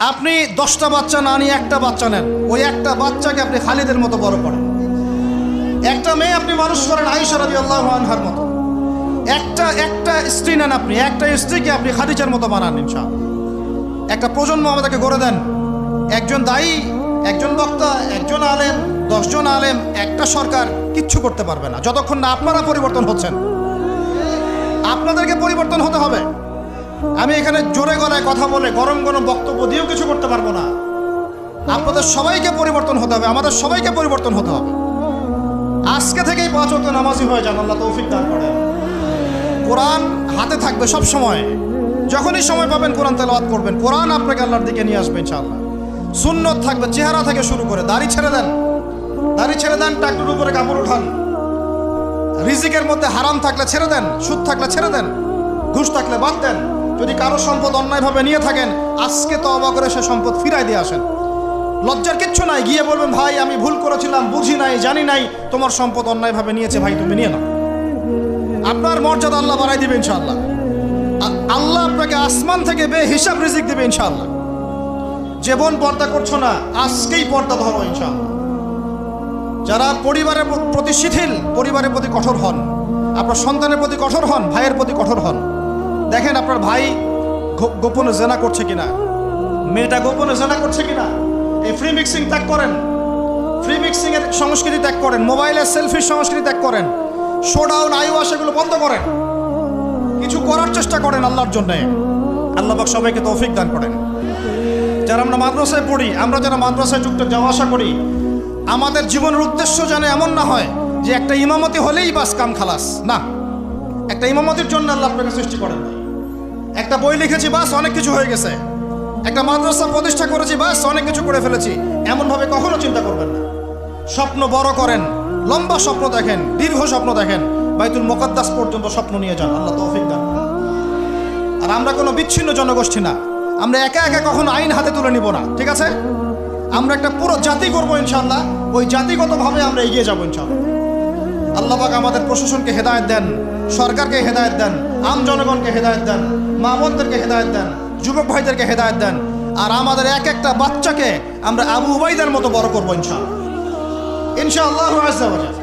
আপনি 10টা বাচ্চা না নিয়ে একটা বাচ্চা নেন, ওই একটা বাচ্চাকে আপনি খালিদের মতো বড় করেন। একটা মেয়ে আপনি মানুষ করেন আয়েশা রাদিয়াল্লাহু আনহার মতো। একটা স্ত্রী নেন, আপনি একটা স্ত্রীকে আপনি খাদিজার মতো বানান ইনশাআল্লাহ। একটা প্রজন্ম আমাদেরকে গড়ে দেন। একজন দায়ী, একজন বক্তা, একজন আলেম, 10 জন আলেম, একটা সরকার কিচ্ছু করতে পারবে না যতক্ষণ না আপনারা পরিবর্তন হচ্ছেন। আপনাদেরকে পরিবর্তন হতে হবে। আমি এখানে জোরে গলায় কথা বলে গরম গরম বক্তব্য দিয়েও কিছু করতে পারবো না। আপনাদের সবাইকে পরিবর্তন হতে হবে, আমাদের সবাইকে পরিবর্তন হতে হবে। আজকে থেকেই 5 ওয়াক্ত নামাজি হয়ে যান, আল্লাহ তৌফিক দান করেন। কোরআন হাতে থাকবে সব সময়, যখনই সময় পাবেন কোরআন তেলাওয়াত করবেন। কোরআন আপনাকে আল্লাহর দিকে নিয়ে আসবে ইনশাআল্লাহ। সুন্নত থাকবে চেহারা থেকে শুরু করে। দাড়ি ছেড়ে দেন, টাকটুর উপরে কাপড় উঠান। রিজিকের মধ্যে হারাম থাকলে ছেড়ে দেন, সুদ থাকলে ছেড়ে দেন, ঘুষ থাকলে বাদ দেন। যদি কারো সম্পদ অন্যায়ভাবে নিয়ে থাকেন, আজকে তওবা করে সে সম্পদ ফিরাই দিয়ে আসেন। লজ্জার কিচ্ছু নাই, গিয়ে বলবেন ভাই আমি ভুল করেছিলাম, বুঝি নাই, জানি নাই, তোমার সম্পদ অন্যায়ভাবে নিয়েছে, ভাই তুমি নিয়ে নাও। আপনার মর্যাদা আল্লাহ বাড়াই দিবে ইনশাআল্লাহ। আল্লাহ আপনাকে আসমান থেকে বেহিসাব রিজিক দিবে ইনশাআল্লাহ। যে বোন পর্দা করছো না, আজকেই পর্দা ধরো ইনশাআল্লাহ। যারা পরিবারের প্রতি শিথিল, পরিবারের প্রতি কঠোর হন, আপনার সন্তানের প্রতি কঠোর হন, ভাইয়ের প্রতি কঠোর হন। দেখেন আপনার ভাই গোপনে জেনা করছে কিনা, মেয়েটা গোপনে জেনা করছে কিনা। এই ফ্রি মিক্সিং ত্যাগ করেন, ফ্রি মিক্সিং এর সংস্কৃতি ত্যাগ করেন, মোবাইলের সেলফির সংস্কৃতি ত্যাগ করেন, শোডাউন আইওয়াশ এগুলো বন্ধ করেন, কিছু করার চেষ্টা করেন আল্লাহর জন্যে। আল্লাহ পাক সবাইকে তৌফিক দান করেন। যারা আমরা মাদ্রাসায় পড়ি, আমরা যারা মাদ্রাসায় যুক্ত যাওয়া আসা করি, আমাদের জীবনের উদ্দেশ্য যেন এমন না হয় যে একটা ইমামতি হলেই বাস কাম খালাস। না, একটা ইমামতির জন্য আল্লাহ আপনাকে সৃষ্টি করেন। একটা বই লিখেছি বাস অনেক কিছু হয়ে গেছে, একটা মাদ্রাসা প্রতিষ্ঠা করেছি বাস অনেক কিছু করে ফেলেছি, এমনভাবে কখনো চিন্তা করবেন না। স্বপ্ন বড় করেন, লম্বা স্বপ্ন দেখেন, দীর্ঘ স্বপ্ন দেখেন, বাইতুল মুকাদ্দাস পর্যন্ত স্বপ্ন নিয়ে যান, আল্লাহ তৌফিক দান। আর আমরা কোনো বিচ্ছিন্ন জনগোষ্ঠী না, আমরা একা একা কখনো আইন হাতে তুলে নিব না, ঠিক আছে? আমরা একটা পুরো জাতি করবো ইনশাআল্লাহ, ওই জাতিগতভাবে আমরা এগিয়ে যাবো ইনশাআল্লাহ। আল্লাহ পাক আমাদের প্রশাসনকে হেদায়েত দেন, সরকারকে হেদায়েত দেন, আম জনগণকে হেদায়েত দেন, মা বোনদেরকে হেদায়েত দেন, যুবক ভাইদেরকে হেদায়েত দেন। আর আমাদের এক একটা বাচ্চাকে আমরা আবু উবাইদার মতো বড় করবো ইনশাআল্লাহ, ইনশাআল্লাহু আযজা ওয়া জাল।